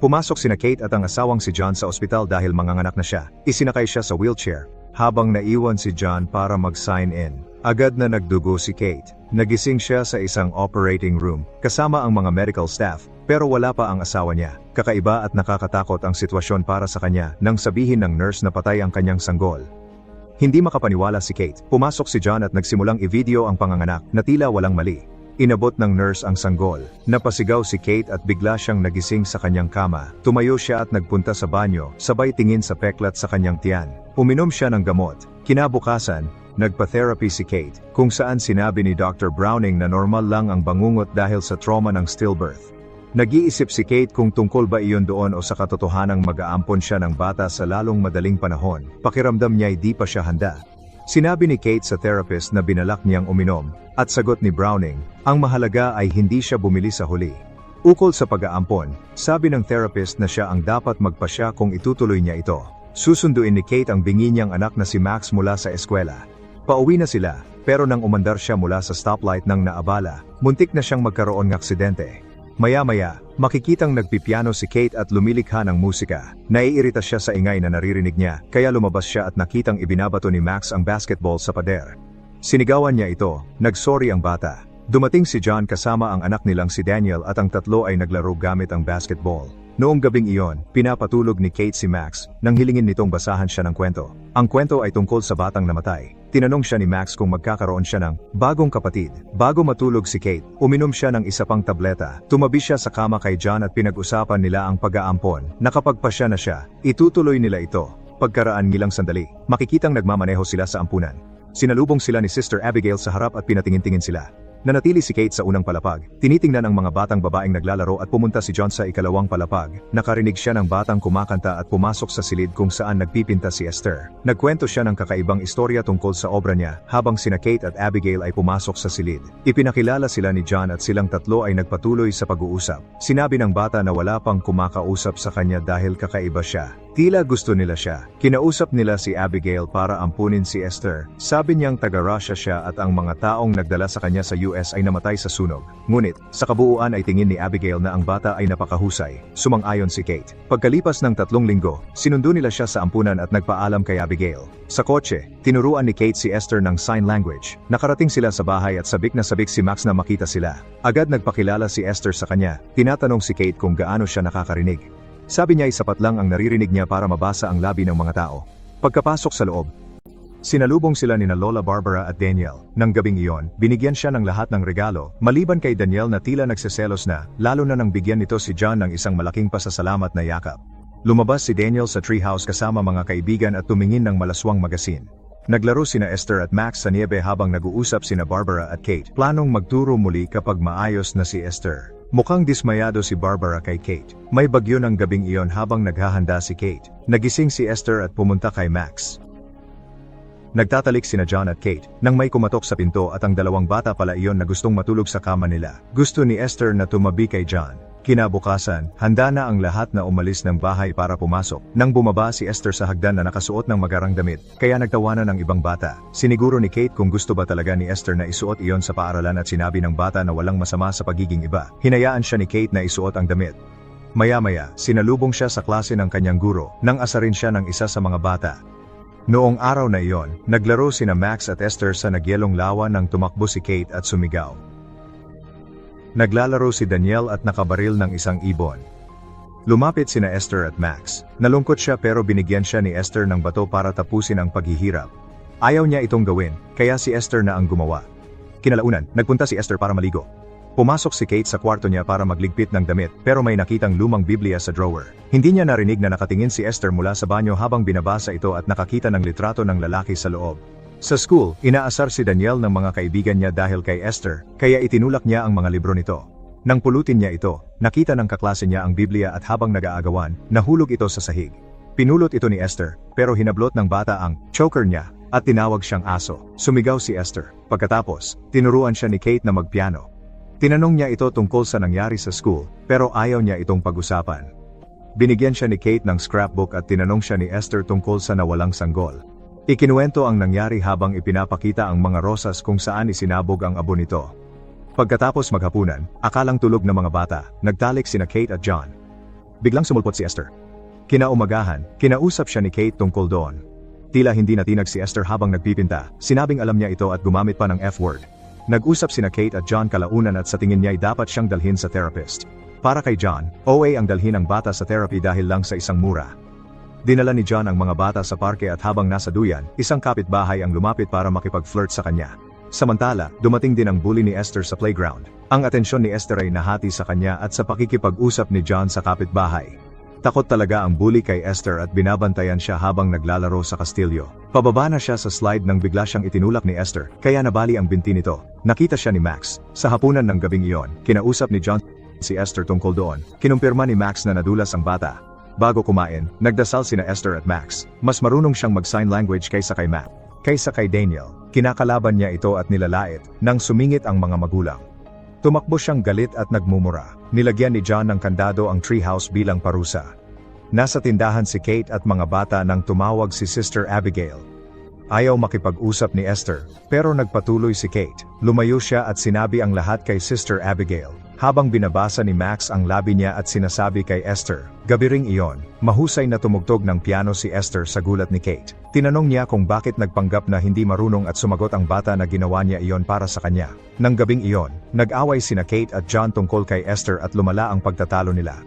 Pumasok sina Kate at ang asawang si John sa ospital dahil manganganak na siya. Isinakay siya sa wheelchair, habang naiwan si John para mag-sign in. Agad na nagdugo si Kate. Nagising siya sa isang operating room, kasama ang mga medical staff, pero wala pa ang asawa niya. Kakaiba at nakakatakot ang sitwasyon para sa kanya nang sabihin ng nurse na patay ang kanyang sanggol. Hindi makapaniwala si Kate. Pumasok si John at nagsimulang i-video ang panganganak na tila walang mali. Inabot ng nurse ang sanggol. Napasigaw si Kate at bigla siyang nagising sa kanyang kama. Tumayo siya at nagpunta sa banyo, sabay tingin sa peklat sa kanyang tiyan. Uminom siya ng gamot. Kinabukasan, nagpa-therapy si Kate, kung saan sinabi ni Dr. Browning na normal lang ang bangungot dahil sa trauma ng stillbirth. Nag-iisip si Kate kung tungkol ba iyon doon o sa katotohanang mag-aampon siya ng bata sa lalong madaling panahon. Pakiramdam niya ay di pa siya handa. Sinabi ni Kate sa therapist na binalak niyang uminom, at sagot ni Browning, ang mahalaga ay hindi siya bumili sa huli. Ukol sa pag-aampon, sabi ng therapist na siya ang dapat magpasya kung itutuloy niya ito. Susunduin ni Kate ang bingi niyang anak na si Max mula sa eskwela. Pauwi na sila, pero nang umandar siya mula sa stoplight nang naabala, muntik na siyang magkaroon ng aksidente. Maya-maya, makikitang nagpipiano si Kate at lumilikha ng musika. Naiirita siya sa ingay na naririnig niya, kaya lumabas siya at nakitang ibinabato ni Max ang basketball sa pader. Sinigawan niya ito, nagsorry ang bata. Dumating si John kasama ang anak nilang si Daniel at ang tatlo ay naglaro gamit ang basketball. Noong gabing iyon, pinapatulog ni Kate si Max, nang hilingin nitong basahan siya ng kwento. Ang kwento ay tungkol sa batang namatay. Tinanong siya ni Max kung magkakaroon siya ng bagong kapatid. Bago matulog si Kate, uminom siya ng isa pang tableta. Tumabi siya sa kama kay John at pinag-usapan nila ang pag-aampon. Nakapagpasya na siya, itutuloy nila ito. Pagkaraan ngilang sandali, makikitang nagmamaneho sila sa ampunan. Sinalubong sila ni Sister Abigail sa harap at pinatingin-tingin sila. Nanatili si Kate sa unang palapag. Tinitingnan ang mga batang babaeng naglalaro at pumunta si John sa ikalawang palapag. Nakarinig siya ng batang kumakanta at pumasok sa silid kung saan nagpipinta si Esther. Nagkwento siya ng kakaibang istorya tungkol sa obra niya, habang sina Kate at Abigail ay pumasok sa silid. Ipinakilala sila ni John at silang tatlo ay nagpatuloy sa pag-uusap. Sinabi ng bata na wala pang kumakausap sa kanya dahil kakaiba siya. Tila gusto nila siya. Kinausap nila si Abigail para ampunin si Esther. Sabi niyang taga-Russia siya at ang mga taong nagdala sa kanya sa US ay namatay sa sunog. Ngunit, sa kabuuan ay tingin ni Abigail na ang bata ay napakahusay. Sumang-ayon si Kate. Pagkalipas ng 3 linggo, sinundo nila siya sa ampunan at nagpaalam kay Abigail. Sa kotse, tinuruan ni Kate si Esther ng sign language. Nakarating sila sa bahay at sabik na sabik si Max na makita sila. Agad nagpakilala si Esther sa kanya. Tinatanong si Kate kung gaano siya nakakarinig. Sabi niya ay sapat lang ang naririnig niya para mabasa ang labi ng mga tao. Pagkapasok sa loob, sinalubong sila ni Lola Barbara at Daniel. Nang gabing iyon, binigyan siya ng lahat ng regalo, maliban kay Daniel na tila nagseselos na, lalo na nang bigyan nito si John ng isang malaking pasasalamat na yakap. Lumabas si Daniel sa treehouse kasama mga kaibigan at tumingin ng malaswang magasin. Naglaro sina Esther at Max sa niebe habang nag-uusap sina Barbara at Kate. Planong magturo muli kapag maayos na si Esther. Mukhang dismayado si Barbara kay Kate. May bagyo ng gabing iyon habang naghahanda si Kate. Nagising si Esther at pumunta kay Max. Nagtatalik sina John at Kate, nang may kumatok sa pinto at ang dalawang bata pala iyon na gustong matulog sa kama nila. Gusto ni Esther na tumabi kay John. Kinabukasan, handa na ang lahat na umalis ng bahay para pumasok. Nang bumaba si Esther sa hagdan na nakasuot ng magarang damit, kaya nagtawanan ng ibang bata. Siniguro ni Kate kung gusto ba talaga ni Esther na isuot iyon sa paaralan at sinabi ng bata na walang masama sa pagiging iba. Hinayaan siya ni Kate na isuot ang damit. Maya-maya, sinalubong siya sa klase ng kanyang guro, nang asarin siya ng isa sa mga bata. Noong araw na iyon, naglaro sina Max at Esther sa nagyelong lawa nang tumakbo si Kate at sumigaw. Naglalaro si Daniel at nakabaril ng isang ibon. Lumapit sina Esther at Max. Nalungkot siya pero binigyan siya ni Esther ng bato para tapusin ang paghihirap. Ayaw niya itong gawin, kaya si Esther na ang gumawa. Kinalaunan, nagpunta si Esther para maligo. Pumasok si Kate sa kwarto niya para magligpit ng damit, pero may nakitang lumang Biblia sa drawer. Hindi niya narinig na nakatingin si Esther mula sa banyo habang binabasa ito at nakakita ng litrato ng lalaki sa loob. Sa school, inaasar si Daniel ng mga kaibigan niya dahil kay Esther, kaya itinulak niya ang mga libro nito. Nang pulutin niya ito, nakita ng kaklase niya ang Biblia at habang nag-aagawan, nahulog ito sa sahig. Pinulot ito ni Esther, pero hinablot ng bata ang choker niya at tinawag siyang aso. Sumigaw si Esther. Pagkatapos, tinuruan siya ni Kate na magpiano. Tinanong niya ito tungkol sa nangyari sa school, pero ayaw niya itong pag-usapan. Binigyan siya ni Kate ng scrapbook at tinanong siya ni Esther tungkol sa nawalang sanggol. Ikinuwento ang nangyari habang ipinapakita ang mga rosas kung saan isinabog ang abo nito. Pagkatapos maghapunan, akalang tulog na mga bata, nagtalik sina Kate at John. Biglang sumulpot si Esther. Kinaumagahan, kinausap siya ni Kate tungkol doon. Tila hindi natinag si Esther habang nagpipinta, sinabing alam niya ito at gumamit pa ng F-word. Nag-usap sina Kate at John kalaunan at sa tingin niya ay dapat siyang dalhin sa therapist. Para kay John, OA ang dalhin ang bata sa therapy dahil lang sa isang mura. Dinala ni John ang mga bata sa parke at habang nasa duyan, isang kapitbahay ang lumapit para makipag-flirt sa kanya. Samantala, dumating din ang bully ni Esther sa playground. Ang atensyon ni Esther ay nahati sa kanya at sa pakikipag-usap ni John sa kapitbahay. Takot talaga ang bully kay Esther at binabantayan siya habang naglalaro sa kastilyo. Pababa na siya sa slide nang bigla siyang itinulak ni Esther, kaya nabali ang binti nito. Nakita siya ni Max. Sa hapunan ng gabing iyon, kinausap ni John si Esther tungkol doon. Kinumpirma ni Max na nadulas ang bata. Bago kumain, nagdasal sina Esther at Max. Mas marunong siyang mag-sign language kaysa kay Matt. Kaysa kay Daniel, kinakalaban niya ito at nilalait nang sumingit ang mga magulang. Tumakbo siyang galit at nagmumura. Nilagyan ni John ng kandado ang treehouse bilang parusa. Nasa tindahan si Kate at mga bata nang tumawag si Sister Abigail. Ayaw makipag-usap ni Esther, pero nagpatuloy si Kate. Lumayo siya at sinabi ang lahat kay Sister Abigail. Habang binabasa ni Max ang labi niya at sinasabi kay Esther, gabi ring iyon, mahusay na tumugtog ng piano si Esther sa gulat ni Kate. Tinanong niya kung bakit nagpanggap na hindi marunong at sumagot ang bata na ginawa niya iyon para sa kanya. Nang gabing iyon, nag-away sina Kate at John tungkol kay Esther at lumala ang pagtatalo nila.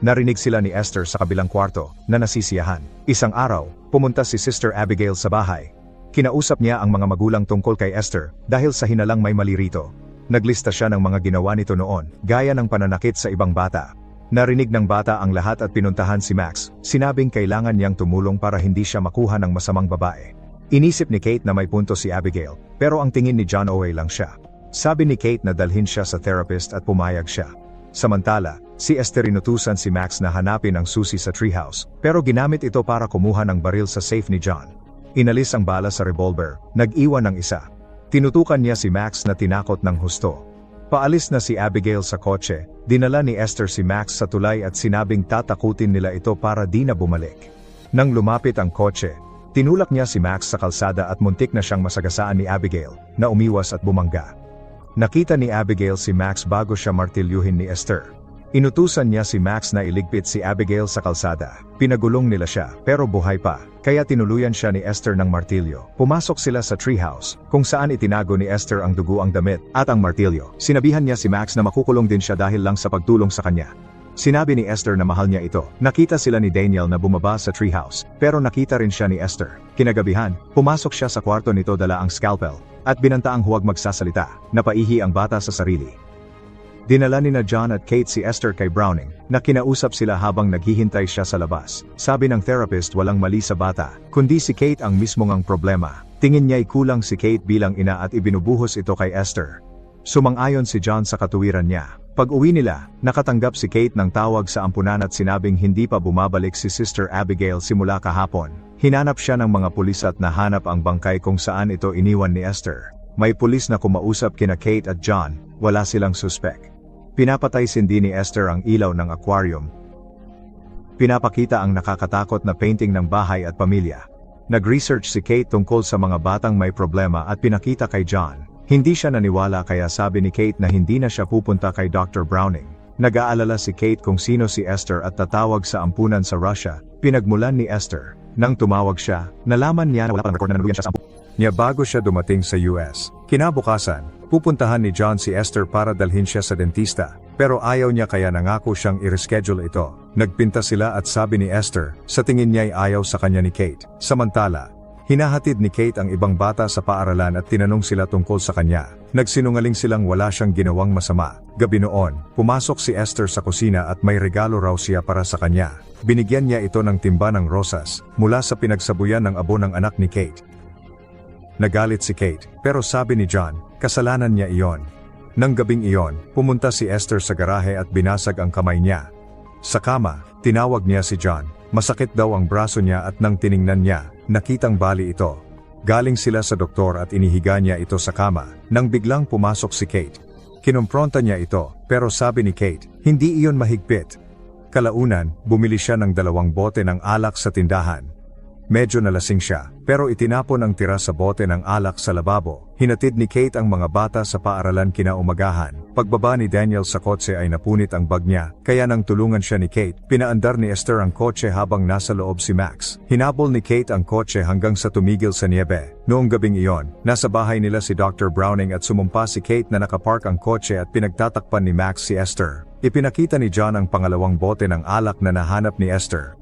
Narinig sila ni Esther sa kabilang kwarto, na nasisiyahan. Isang araw, pumunta si Sister Abigail sa bahay. Kinausap niya ang mga magulang tungkol kay Esther, dahil sa hinalang may mali rito. Naglista siya ng mga ginawa nito noon, gaya ng pananakit sa ibang bata. Narinig ng bata ang lahat at pinuntahan si Max, sinabing kailangan niyang tumulong para hindi siya makuha ng masamang babae. Inisip ni Kate na may punto si Abigail, pero ang tingin ni John OA lang siya. Sabi ni Kate na dalhin siya sa therapist at pumayag siya. Samantala, si Esther inutusan si Max na hanapin ang susi sa treehouse, pero ginamit ito para kumuha ng baril sa safe ni John. Inalis ang bala sa revolver, nag-iwan ng isa. Tinutukan niya si Max na tinakot ng husto. Paalis na si Abigail sa kotse, dinala ni Esther si Max sa tulay at sinabing tatakutin nila ito para di na bumalik. Nang lumapit ang kotse, tinulak niya si Max sa kalsada at muntik na siyang masagasaan ni Abigail, na umiwas at bumangga. Nakita ni Abigail si Max bago siya martilyuhin ni Esther. Inutusan niya si Max na iligpit si Abigail sa kalsada. Pinagulong nila siya, pero buhay pa, kaya tinuluyan siya ni Esther ng martilyo. Pumasok sila sa treehouse, kung saan itinago ni Esther ang dugo ang damit, at ang martilyo. Sinabihan niya si Max na makukulong din siya dahil lang sa pagtulong sa kanya. Sinabi ni Esther na mahal niya ito. Nakita sila ni Daniel na bumaba sa treehouse, pero nakita rin siya ni Esther. Kinagabihan, pumasok siya sa kwarto nito dala ang scalpel, at binantaang huwag magsasalita. Napaihi ang bata sa sarili. Dinala ni na John at Kate si Esther kay Browning, na kinausap sila habang naghihintay siya sa labas. Sabi ng therapist walang mali sa bata, kundi si Kate ang mismong ang problema. Tingin niya'y kulang si Kate bilang ina at ibinubuhos ito kay Esther. Sumang-ayon si John sa katuwiran niya. Pag-uwi nila, nakatanggap si Kate ng tawag sa ampunan at sinabing hindi pa bumabalik si Sister Abigail simula kahapon. Hinanap siya ng mga pulis at nahanap ang bangkay kung saan ito iniwan ni Esther. May pulis na kumausap kina Kate at John, wala silang suspek. Pinapatay sindi ni Esther ang ilaw ng aquarium. Pinapakita ang nakakatakot na painting ng bahay at pamilya. Nag-research si Kate tungkol sa mga batang may problema at pinakita kay John. Hindi siya naniwala kaya sabi ni Kate na hindi na siya pupunta kay Dr. Browning. Nag-aalala si Kate kung sino si Esther at tatawag sa ampunan sa Russia. Pinagmulan ni Esther. Nang tumawag siya, nalaman niya na wala pang record na naluyan siya sa ampunan niya bago siya dumating sa US. Kinabukasan, pupuntahan ni John si Esther para dalhin siya sa dentista, pero ayaw niya kaya nangako siyang i-reschedule ito. Nagpinta sila at sabi ni Esther, sa tingin niya'y ayaw sa kanya ni Kate. Samantala, hinahatid ni Kate ang ibang bata sa paaralan at tinanong sila tungkol sa kanya. Nagsinungaling silang wala siyang ginawang masama. Gabi noon, pumasok si Esther sa kusina at may regalo raw siya para sa kanya. Binigyan niya ito ng timba ng rosas, mula sa pinagsabuyan ng abo ng anak ni Kate. Nagalit si Kate, pero sabi ni John, kasalanan niya iyon. Nang gabing iyon, pumunta si Esther sa garahe at binasag ang kamay niya. Sa kama, tinawag niya si John. Masakit daw ang braso niya at nang tiningnan niya, nakitang bali ito. Galing sila sa doktor at inihiga niya ito sa kama, nang biglang pumasok si Kate. Kinumpronta niya ito, pero sabi ni Kate, hindi iyon mahigpit. Kalaunan, bumili siya ng 2 bote ng alak sa tindahan. Medyo nalasing siya, pero itinapon ang tira sa bote ng alak sa lababo. Hinatid ni Kate ang mga bata sa paaralan kinaumagahan. Pagbaba ni Daniel sa kotse ay napunit ang bag niya, kaya nang tulungan siya ni Kate, pinaandar ni Esther ang kotse habang nasa loob si Max. Hinabol ni Kate ang kotse hanggang sa tumigil sa niebe. Noong gabing iyon, nasa bahay nila si Dr. Browning at sumumpa si Kate na nakapark ang kotse at pinagtatakpan ni Max si Esther. Ipinakita ni John ang pangalawang bote ng alak na nahanap ni Esther.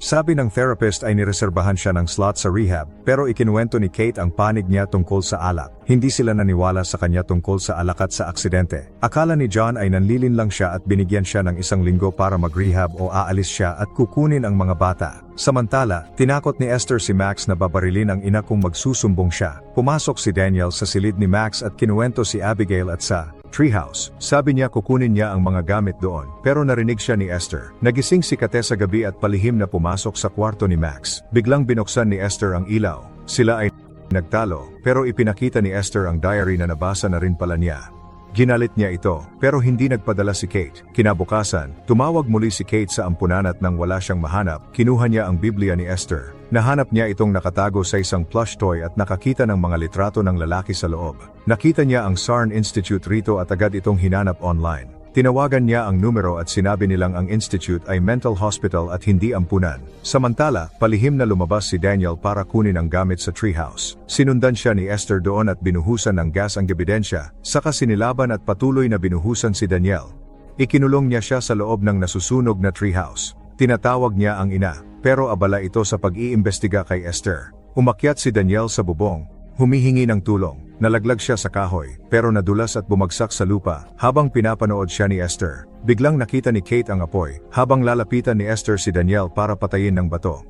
Sabi ng therapist ay nireserbahan siya ng slot sa rehab, pero ikinuwento ni Kate ang panig niya tungkol sa alak. Hindi sila naniwala sa kanya tungkol sa alak at sa aksidente. Akala ni John ay nanlilin lang siya at binigyan siya ng 1 linggo para mag-rehab o aalis siya at kukunin ang mga bata. Samantala, tinakot ni Esther si Max na babarilin ang ina kung magsusumbong siya. Pumasok si Daniel sa silid ni Max at kinuwento si Abigail at sa treehouse. Sabi niya kukunin niya ang mga gamit doon, pero narinig siya ni Esther. Nagising si Kate sa gabi at palihim na pumasok sa kwarto ni Max. Biglang binuksan ni Esther ang ilaw. Sila ay nagtalo, pero ipinakita ni Esther ang diary na nabasa na rin pala niya. Ginalit niya ito, pero hindi nagpadala si Kate. Kinabukasan, tumawag muli si Kate sa ampunan at nang wala siyang mahanap, kinuha niya ang Biblia ni Esther. Nahanap niya itong nakatago sa isang plush toy at nakakita ng mga litrato ng lalaki sa loob. Nakita niya ang Sarn Institute rito at agad itong hinanap online. Tinawagan niya ang numero at sinabi nilang ang institute ay mental hospital at hindi ampunan. Samantala, palihim na lumabas si Daniel para kunin ang gamit sa treehouse. Sinundan siya ni Esther doon at binuhusan ng gas ang ebidensya, saka sinilaban at patuloy na binuhusan si Daniel. Ikinulong niya siya sa loob ng nasusunog na treehouse. Tinatawag niya ang ina, pero abala ito sa pag-iimbestiga kay Esther. Umakyat si Daniel sa bubong, humihingi ng tulong. Nalaglag siya sa kahoy, pero nadulas at bumagsak sa lupa. Habang pinapanood siya ni Esther, biglang nakita ni Kate ang apoy, habang lalapitan ni Esther si Daniel para patayin ng bato.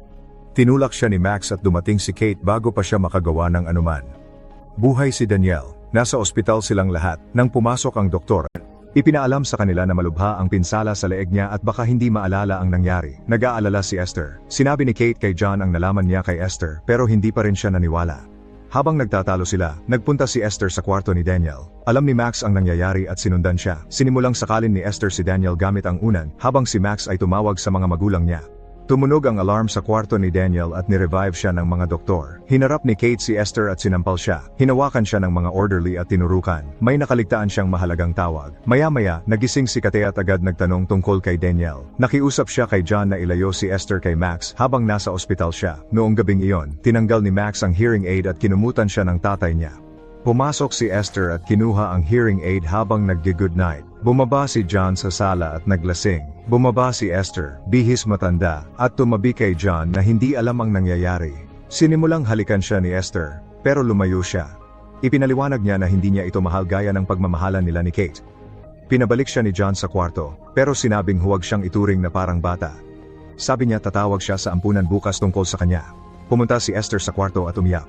Tinulak siya ni Max at dumating si Kate bago pa siya makagawa ng anuman. Buhay si Daniel. Nasa ospital silang lahat. Nang pumasok ang doktor, ipinaalam sa kanila na malubha ang pinsala sa leeg niya at baka hindi maalala ang nangyari. Nag-aalala si Esther. Sinabi ni Kate kay John ang nalaman niya kay Esther, pero hindi pa rin siya naniwala. Habang nagtatalo sila, nagpunta si Esther sa kwarto ni Daniel. Alam ni Max ang nangyayari at sinundan siya. Sinimulang sakalin ni Esther si Daniel gamit ang unan, habang si Max ay tumawag sa mga magulang niya. Tumunog ang alarm sa kwarto ni Daniel at nirevive siya ng mga doktor. Hinarap ni Kate si Esther at sinampal siya. Hinawakan siya ng mga orderly at tinurukan. May nakaligtaan siyang mahalagang tawag. Maya-maya, nagising si Kate at agad nagtanong tungkol kay Daniel. Nakiusap siya kay John na ilayo si Esther kay Max habang nasa ospital siya. Noong gabing iyon, tinanggal ni Max ang hearing aid at kinumutan siya ng tatay niya. Pumasok si Esther at kinuha ang hearing aid habang nag-good night. Bumaba si John sa sala at naglasing. Bumaba si Esther, bihis matanda, at tumabi kay John na hindi alam ang nangyayari. Sinimulang halikan siya ni Esther, pero lumayo siya. Ipinaliwanag niya na hindi niya ito mahal gaya ng pagmamahalan nila ni Kate. Pinabalik siya ni John sa kwarto, pero sinabing huwag siyang ituring na parang bata. Sabi niya tatawag siya sa ampunan bukas tungkol sa kanya. Pumunta si Esther sa kwarto at umiyak.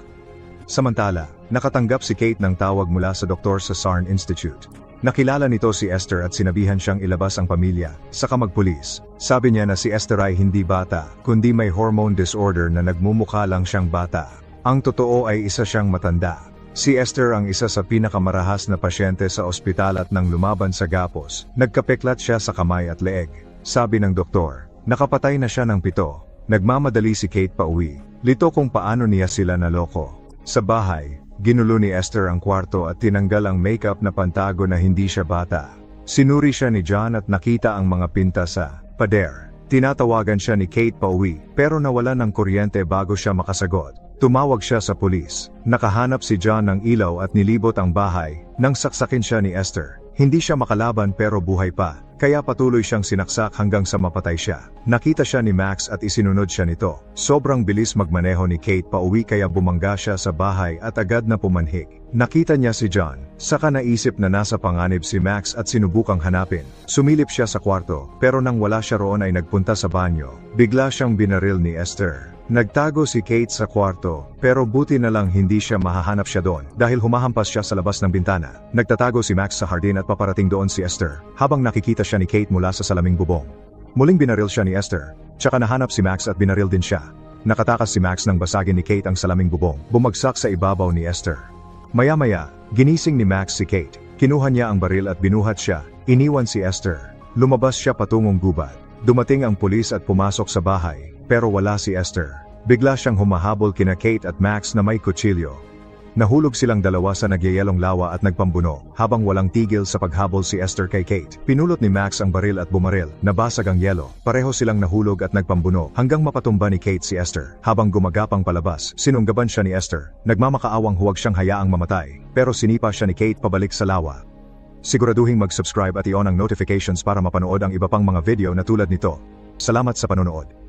Samantala, nakatanggap si Kate ng tawag mula sa doktor sa Sarn Institute. Nakilala nito si Esther at sinabihan siyang ilabas ang pamilya, saka magpulis. Sabi niya na si Esther ay hindi bata, kundi may hormone disorder na nagmumukha lang siyang bata. Ang totoo ay isa siyang matanda. Si Esther ang isa sa pinakamarahas na pasyente sa ospital at nang lumaban sa gapos, nagkapeklat siya sa kamay at leeg. Sabi ng doktor, nakapatay na siya ng 7. Nagmamadali si Kate pauwi. Lito kung paano niya sila naloko. Sa bahay, ginulo ni Esther ang kwarto at tinanggal ang makeup na pantago na hindi siya bata. Sinuri siya ni John at nakita ang mga pinta sa pader. Tinatawagan siya ni Kate pauwi, pero nawala ng kuryente bago siya makasagot. Tumawag siya sa pulis. Nakahanap si John ng ilaw at nilibot ang bahay, nang saksakin siya ni Esther. Hindi siya makalaban pero buhay pa, kaya patuloy siyang sinaksak hanggang sa mapatay siya. Nakita siya ni Max at isinunod siya nito. Sobrang bilis magmaneho ni Kate pauwi kaya bumangga siya sa bahay at agad na pumanhik. Nakita niya si John, saka naisip na nasa panganib si Max at sinubukang hanapin. Sumilip siya sa kwarto, pero nang wala siya roon ay nagpunta sa banyo. Bigla siyang binaril ni Esther. Nagtago si Kate sa kwarto, pero buti na lang hindi siya mahahanap siya doon dahil humahampas siya sa labas ng bintana. Nagtatago si Max sa hardin at paparating doon si Esther, habang nakikita siya ni Kate mula sa salaming bubong. Muling binaril siya ni Esther, tsaka nahanap si Max at binaril din siya. Nakatakas si Max nang basagin ni Kate ang salaming bubong, bumagsak sa ibabaw ni Esther. Maya-maya, ginising ni Max si Kate. Kinuha niya ang baril at binuhat siya, iniwan si Esther. Lumabas siya patungong gubat. Dumating ang pulis at pumasok sa bahay, pero wala si Esther. Bigla siyang humahabol kina Kate at Max na may kutsilyo. Nahulog silang dalawa sa nagyayelong lawa at nagpambuno, habang walang tigil sa paghabol si Esther kay Kate. Pinulot ni Max ang baril at bumaril, nabasag ang yelo. Pareho silang nahulog at nagpambuno hanggang mapatumba ni Kate si Esther. Habang gumagapang palabas, sinunggaban siya ni Esther. Nagmamakaawang huwag siyang hayaang mamatay, pero sinipa siya ni Kate pabalik sa lawa. Siguraduhing mag-subscribe at i-on ang notifications para mapanood ang iba pang mga video na tulad nito. Salamat sa panonood.